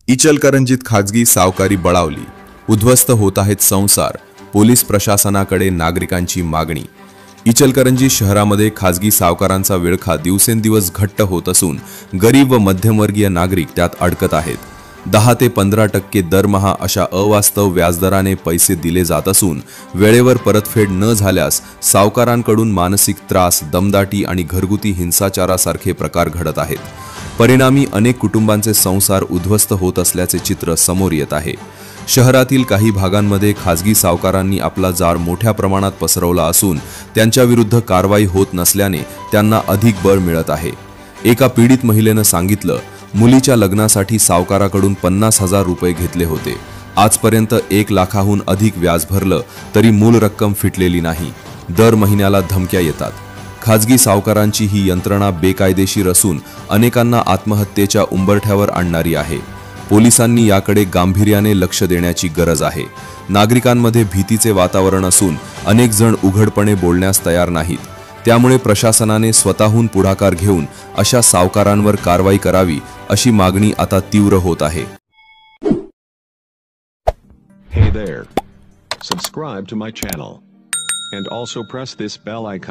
इचलकरंजीत खाजगी सावकारी बळावली, उद्ध्वस्त होत आहेत संसार, पोलीस प्रशासनाकडे नागरिकांची मागणी। इचलकरंजी शहरामध्ये खाजगी सावकारांचा विळखा दिवसेंदिवस घट्ट होत असून गरीब व मध्यमवर्गीय नागरिक त्यात अडकत आहेत। 10 ते 15% दरमहा अशा अवास्तव व्याजदराने पैसे दिले जात असून वेळेवर परतफेड न झाल्यास सावकारांकडून मानसिक त्रास, दमदाटी आणि घरगुती हिंसाचारासारखे प्रकार घडत आहेत। परिणामी अनेक कुटुंबांचे संसार उद्ध्वस्त होत असल्याचे चित्र समोर येत आहे। शहरातील काही भागांमध्ये खाजगी सावकारांनी आपला जाळ मोठ्या प्रमाणात पसरवला असून त्यांच्या विरुद्ध कारवाई होत नसल्याने त्यांना अधिक बळ मिळत आहे। एका पीडित महिलेने सांगितलं, मुलीच्या लग्नासाठी सावकाराकडून 50,000 रुपये घेतले होते। आजपर्यंत 1 लाखाहून अधिक व्याज भरलं तरी मूळ रक्कम फिटलेली नाही। दर महिन्याला धमक्या येतात। खाजगी सावकारांची ही यंत्रणा बेकायदेशीर असून अनेकांना आत्महत्येच्या उंबरठ्यावर आणणारी आहे। पोलिसांनी याकडे गांभीर्याने लक्ष देण्याची गरज आहे। नागरिकांमध्ये भीतीचे वातावरण असून अनेक जण उघडपणे बोलण्यास तयार नाहीत। त्यामुळे प्रशासनाने स्वतःहून पुढाकार घेऊन अशा सावकारांवर कारवाई करावी अशी मागणी आता तीव्र होत आहे। Hey there. Subscribe to my channel and also press this bell icon.